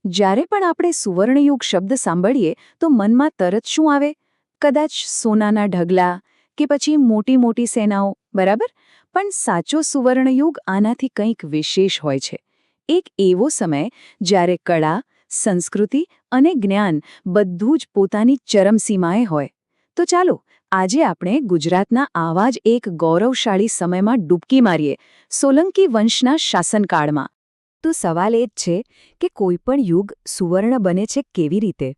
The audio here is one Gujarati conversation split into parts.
જ્યારે પણ આપણે સુવર્ણયુગ શબ્દ સાંભળીએ તો મનમાં તરત શું આવે? કદાચ સોનાના ઢગલા કે પછી મોટી મોટી સેનાઓ, બરાબર? પણ સાચો સુવર્ણયુગ આનાથી કંઈક વિશેષ હોય છે. એક એવો સમય જ્યારે કળા, સંસ્કૃતિ અને જ્ઞાન બધું જ પોતાની ચરમસીમાએ હોય. તો ચાલો આજે આપણે ગુજરાતના આવા જ એક ગૌરવશાળી સમયમાં ડૂબકી મારીએ, સોલંકી વંશના શાસનકાળમાં. તો સવાલ એ જ છે કે કોઈપણ યુગ સુવર્ણ બને છે કેવી રીતે?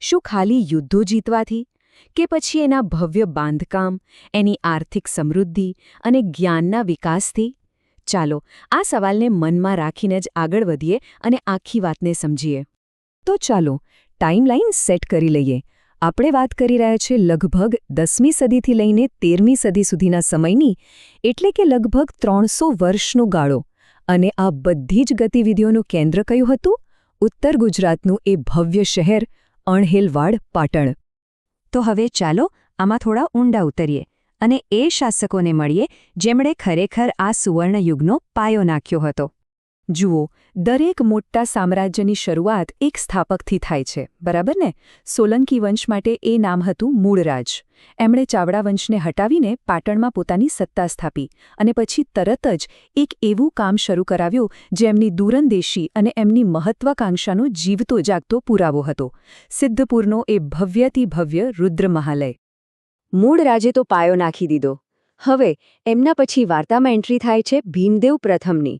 શું ખાલી યુદ્ધો જીતવાથી? કે પછી એના ભવ્ય બાંધકામ, એની આર્થિક સમૃદ્ધિ અને જ્ઞાનના વિકાસથી? ચાલો આ સવાલને મનમાં રાખીને જ આગળ વધીએ અને આખી વાતને સમજીએ. તો ચાલો ટાઈમલાઈન સેટ કરી લઈએ. આપણે વાત કરી રહ્યા છીએ લગભગ 10મી સદીથી લઈને 13મી સદી સુધીના સમયની, એટલે કે લગભગ 300 વર્ષનો ગાળો. અને આ બધી જ ગતિવિધિઓનું કેન્દ્ર કયું હતું? ઉત્તર ગુજરાતનું એ ભવ્ય શહેર અણહિલવાડ પાટણ. તો હવે ચાલો આમાં થોડા ઊંડા ઉતરીએ અને એ શાસકોને મળીએ જેમણે ખરેખર આ સુવર્ણયુગનો પાયો નાખ્યો હતો. જુઓ, દરેક મોટા સામ્રાજ્યની શરૂઆત એક સ્થાપકથી થાય છે, બરાબર ને? સોલંકી વંશ માટે એ નામ હતું મૂળરાજ. એમણે ચાવડા વંશને હટાવીને પાટણમાં પોતાની સત્તા સ્થાપી અને પછી તરત જ એક એવું કામ શરૂ કરાવ્યું જે એમની દૂરંદેશી અને એમની મહત્વાકાંક્ષાનો જીવતો જાગતો પુરાવો હતો: સિદ્ધપુરનો એ ભવ્યથી ભવ્ય રુદ્રમહાલય. મૂળરાજે તો પાયો નાખી દીધો. હવે એમના પછી વાર્તામાં એન્ટ્રી થાય છે ભીમદેવ પ્રથમની.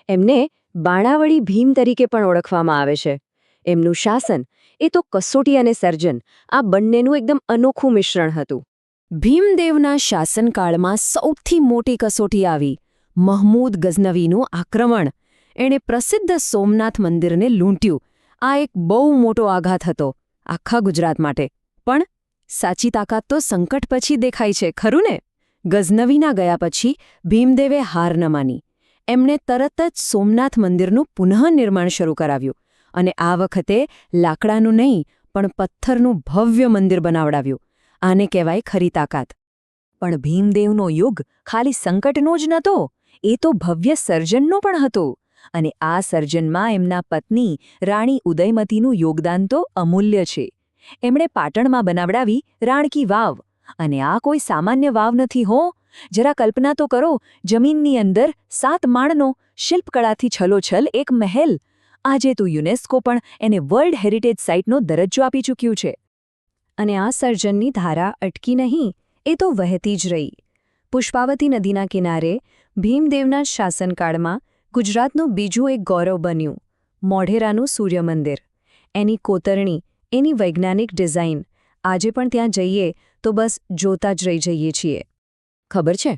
એમને બાણાવળી ભીમ તરીકે પણ ઓળખવામાં આવે છે. એમનું શાસન એ તો કસોટી અને સર્જન, આ બંનેનું એકદમ અનોખું મિશ્રણ હતું. ભીમદેવના શાસનકાળમાં સૌથી મોટી કસોટી આવી: મહમૂદ ગઝનવીનું આક્રમણ. એણે પ્રસિદ્ધ સોમનાથ મંદિરને લૂંટ્યું. આ એક બહુ મોટો આઘાત હતો આખા ગુજરાત માટે. પણ સાચી તાકાત તો સંકટ પછી દેખાય છે, ખરું ને? ગઝનવીના ગયા પછી ભીમદેવે હાર ન માની. એમણે તરત જ સોમનાથ મંદિરનું પુનઃનિર્માણ શરૂ કરાવ્યું અને આ વખતે લાકડાનું નહીં પણ પથ્થરનું ભવ્ય મંદિર બનાવડાવ્યું. આને કહેવાય ખરી તાકાત. પણ ભીમદેવનો યુગ ખાલી સંકટનો જ નહોતો, એ તો ભવ્ય સર્જનનો પણ હતો. અને આ સર્જનમાં એમના પત્ની રાણી ઉદયમતીનું યોગદાન તો અમૂલ્ય છે. એમણે પાટણમાં બનાવડાવી રાણકી વાવ. અને આ કોઈ સામાન્ય વાવ નથી હો. જરા કલ્પના તો કરો, જમીનની અંદર 7 માળનો શિલ્પકળાથી છલોછલ એક મહેલ. આજે તો યુનેસ્કો પણ એને વર્લ્ડ હેરિટેજ સાઇટનો દરજ્જો આપી ચૂક્યું છે. અને આ સર્જનની ધારા અટકી નહીં, એ તો વહેતી જ રહી. પુષ્પાવતી નદીના કિનારે ભીમદેવના શાસનકાળમાં ગુજરાતનું બીજું એક ગૌરવ બન્યું: મોઢેરાનું સૂર્યમંદિર. એની કોતરણી, એની વૈજ્ઞાનિક ડિઝાઇન, આજે પણ ત્યાં જઈએ તો બસ જોતા જ રહી જઈએ છીએ. ખબર છે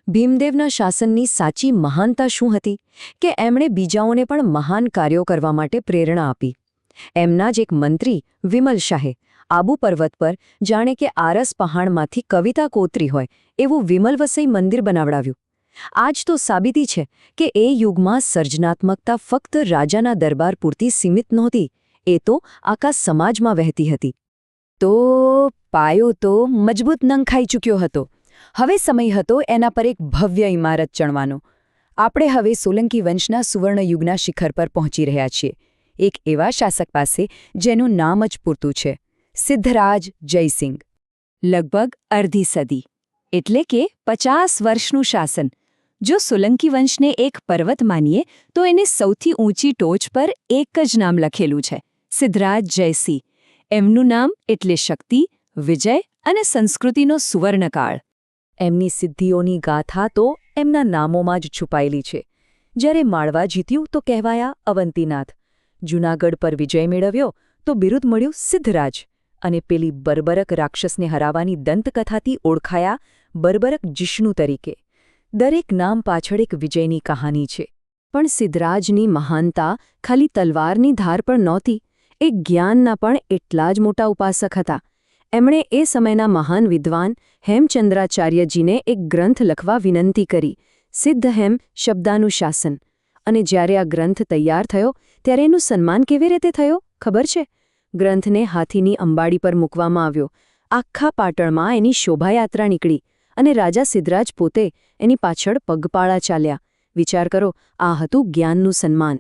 ભીમદેવના શાસનની સાચી મહાનતા શું હતી? કે એમણે બીજાઓને પણ મહાન કાર્યો કરવા માટે પ્રેરણા આપી. એમના જ એક મંત્રી વિમલ શાહે આબુ પર્વત પર જાણે કે આરસ પહાણમાંથી કવિતા કોતરી હોય એવું વિમલવસઈ મંદિર બનાવડાવ્યું. આજ તો સાબિતી છે કે એ યુગમાં સર્જનાત્મકતા ફક્ત રાજાના દરબાર પૂરતી સીમિત નહોતી, એ તો આખા સમાજમાં વહેતી હતી. તો પાયો તો મજબૂત નંખાઈ ચૂક્યો હતો. હવે સમય હતો એના પર એક ભવ્ય ઇમારત ચણવાનો. આપણે હવે સોલંકી વંશના સુવર્ણયુગના શિખર પર પહોંચી રહ્યા છીએ, એક એવા શાસક પાસે જેનું નામ જ પૂરતું છે: સિદ્ધરાજ જયસિંહ. લગભગ અડધી સદી, એટલે કે 50 વર્ષનું શાસન. જો સોલંકી વંશને એક પર્વત માનીએ તો એને સૌથી ઊંચી ટોચ પર એક જ નામ લખેલું છે: સિદ્ધરાજ જયસિંહ. એમનું નામ એટલે શક્તિ, વિજય અને સંસ્કૃતિનો સુવર્ણકાળ. એમની સિદ્ધિઓની ગાથા તો એમના નામોમાં જ છુપાયેલી છે. જ્યારે માળવા જીત્યું તો કહેવાયા અવંતીનાથ, જૂનાગઢ પર વિજય મેળવ્યો તો બિરુદ મળ્યું સિદ્ધરાજ, અને પેલી બર્બરક રાક્ષસને હરાવવાની દંતકથાથી ઓળખાયા બર્બરક જિષ્ણુ તરીકે. દરેક નામ પાછળ એક વિજયની કહાની છે. પણ સિદ્ધરાજની મહાનતા ખાલી તલવારની ધાર પણ નહોતી, એ જ્ઞાનના પણ એટલા જ મોટા ઉપાસક હતા. એમણે એ સમયના મહાન વિદ્વાન હેમચંદ્રાચાર્યજીને એક ગ્રંથ લખવા વિનંતી કરી: સિદ્ધહેમ શબ્દાનુશાસન. અને જ્યારે આ ગ્રંથ તૈયાર થયો ત્યારે એનું સન્માન કેવી રીતે થયો ખબર છે? ગ્રંથને હાથીની અંબાડી પર મૂકવામાં આવ્યો. આખા પાટણમાં એની શોભાયાત્રા નીકળી અને રાજા સિદ્ધરાજ પોતે એની પાછળ પગપાળા ચાલ્યા. વિચાર કરો, આ હતું જ્ઞાનનું સન્માન.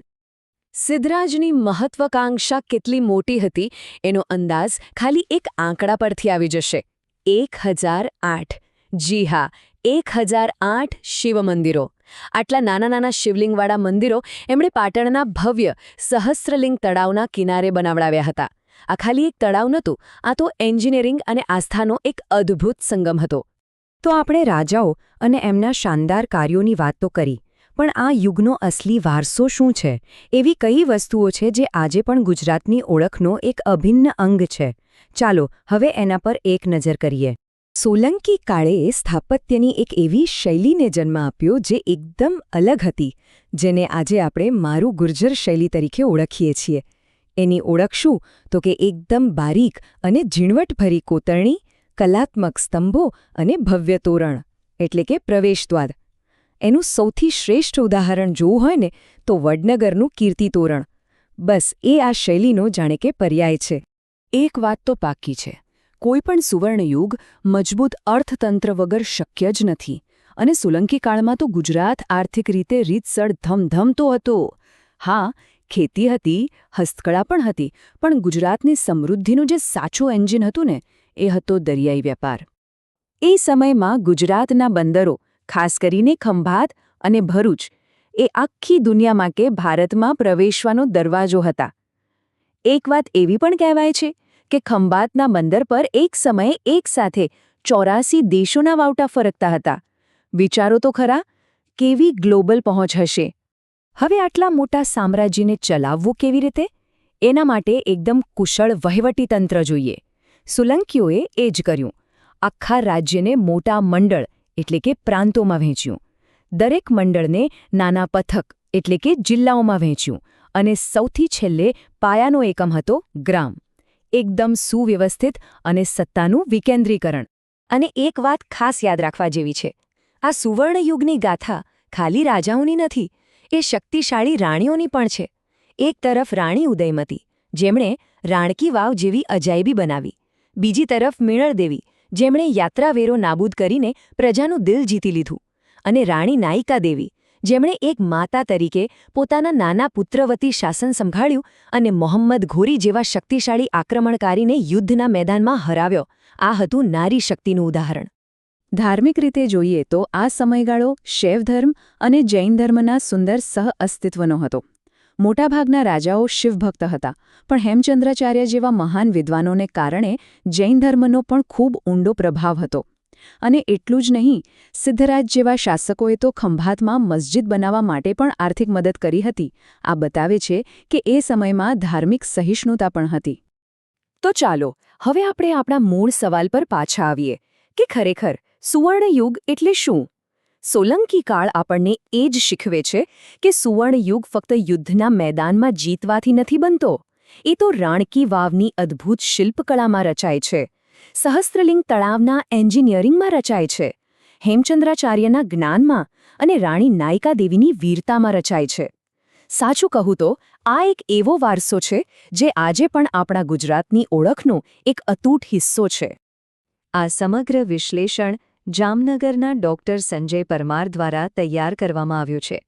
સિદ્ધરાજની મહત્વાકાંક્ષા કેટલી મોટી હતી એનો અંદાજ ખાલી એક આંકડા પરથી આવી જશે 1008. જી હા, 1008 શિવ મંદિરો. આટલા નાના નાના શિવલિંગવાળા મંદિરો એમણે પાટણના ભવ્ય સહસ્ત્રલિંગ તળાવના કિનારે બનાવડાવ્યા હતા. આ ખાલી એક તળાવ નહોતું, આ તો એન્જિનિયરિંગ અને આસ્થાનો એક અદ્ભુત સંગમ હતો. તો આપણે રાજાઓ અને એમના શાનદાર કાર્યોની વાત તો કરી, પણ આ યુગનો અસલી વારસો શું છે? એવી કઈ વસ્તુઓ છે જે આજે પણ ગુજરાતની ઓળખનો એક અભિન્ન અંગ છે? ચાલો હવે એના પર એક નજર કરીએ. સોલંકી કાળે સ્થાપત્યની એક એવી શૈલીને જન્મ આપ્યો જે એકદમ અલગ હતી, જેને આજે આપણે મારું ગુર્જર શૈલી તરીકે ઓળખીએ છીએ. એની ઓળખ શું? તો કે એકદમ બારીક અને ઝીણવટભરી કોતરણી, કલાત્મક સ્તંભો અને ભવ્ય તોરણ, એટલે કે પ્રવેશદ્વાર. એનું સૌથી શ્રેષ્ઠ ઉદાહરણ જોવું હોય ને તો વડનગરનું કીર્તિ તોરણ. બસ એ આ શૈલીનો જાણે કે પર્યાય છે. એક વાત તો પાક્કી છે, કોઈપણ સુવર્ણયુગ મજબૂત અર્થતંત્ર વગર શક્ય જ નથી. અને સોલંકી કાળમાં તો ગુજરાત આર્થિક રીતે રીતસર ધમધમતો હતો. હા, ખેતી હતી, હસ્તકળા પણ હતી, પણ ગુજરાતની સમૃદ્ધિનું જે સાચું એન્જિન હતું ને એ હતો દરિયાઈ વેપાર. એ સમયમાં ગુજરાતના બંદરો, ખાસ કરીને ખંભાત અને ભરૂચ, એ આખી દુનિયામાં કે ભારતમાં પ્રવેશવાનો દરવાજો હતા. એક વાત એવી પણ કહેવાય છે કે ખંભાતના બંદર પર એક સમયે એકસાથે 84 દેશોના વાવટા ફરકતા હતા. વિચારો તો ખરા, કેવી ગ્લોબલ પહોંચ હશે! હવે આટલા મોટા સામ્રાજ્યને ચલાવવું કેવી રીતે? એના માટે એકદમ કુશળ વહીવટીતંત્ર જોઈએ. સોલંકીઓએ એ જ કર્યું. આખા રાજ્યને મોટા મંડળ એટલે કે પ્રાંતોમાં વહેંચ્યું. દરેક મંડળને નાના પથક એટલે કે જિલ્લાઓમાં વહેંચ્યું અને સૌથી છેલ્લે પાયાનો એકમ હતો ગ્રામ. એકદમ સુવ્યવસ્થિત અને સત્તાનું વિકેન્દ્રીકરણ. અને એક વાત ખાસ યાદ રાખવા જેવી છે, આ સુવર્ણયુગની ગાથા ખાલી રાજાઓની નથી, એ શક્તિશાળી રાણીઓની પણ છે. એક તરફ રાણી ઉદયમતી, જેમણે રાણકી વાવ જેવી અજાયબી બનાવી. બીજી તરફ મિનળદેવી, જેમણે યાત્રાવેરો નાબૂદ કરીને પ્રજાનું દિલ જીતી લીધું. અને રાણી નાયિકા દેવી, જેમણે એક માતા તરીકે પોતાના નાના પુત્રવતી શાસન સંભાળ્યું અને મોહમ્મદ ઘોરી જેવા શક્તિશાળી આક્રમણકારીને યુદ્ધના મેદાનમાં હરાવ્યો. આ હતું નારી શક્તિનું ઉદાહરણ. ધાર્મિક રીતે જોઈએ તો આ સમયગાળો શૈવ ધર્મ અને જૈન ધર્મના સુંદર સહઅસ્તિત્વનો હતો. મોટાભાગના રાજાઓ શિવભક્ત હતા, પણ હેમચંદ્રાચાર્ય જેવા મહાન વિદ્વાનોને કારણે જૈન ધર્મનો પણ ખૂબ ઊંડો પ્રભાવ હતો. અને એટલું જ નહીં, સિદ્ધરાજ જેવા શાસકોએ તો ખંભાતમાં મસ્જિદ બનાવવા માટે પણ આર્થિક મદદ કરી હતી. આ બતાવે છે કે એ સમયમાં ધાર્મિક સહિષ્ણુતા પણ હતી. તો ચાલો હવે આપણે આપણા મૂળ સવાલ પર પાછા આવીએ કે ખરેખર સુવર્ણયુગ એટલે શું? સોલંકી કાળ આપણને એ જ શીખવે છે કે સુવર્ણયુગ ફક્ત યુદ્ધના મેદાનમાં જીતવાથી નથી બનતો. એ તો રાણકી વાવની અદ્ભુત શિલ્પકળામાં રચાય છે, સહસ્ત્રલિંગ તળાવના એન્જિનિયરિંગમાં રચાય છે, હેમચંદ્રાચાર્યના જ્ઞાનમાં અને રાણી નાયિકા દેવીની વીરતામાં રચાય છે. સાચું કહું તો આ એક એવો વારસો છે જે આજે પણ આપણા ગુજરાતની ઓળખનો એક અતૂટ હિસ્સો છે. આ સમગ્ર વિશ્લેષણ જામનગરના ડૉક્ટર સંજય પરમાર દ્વારા તૈયાર કરવામાં આવ્યું છે.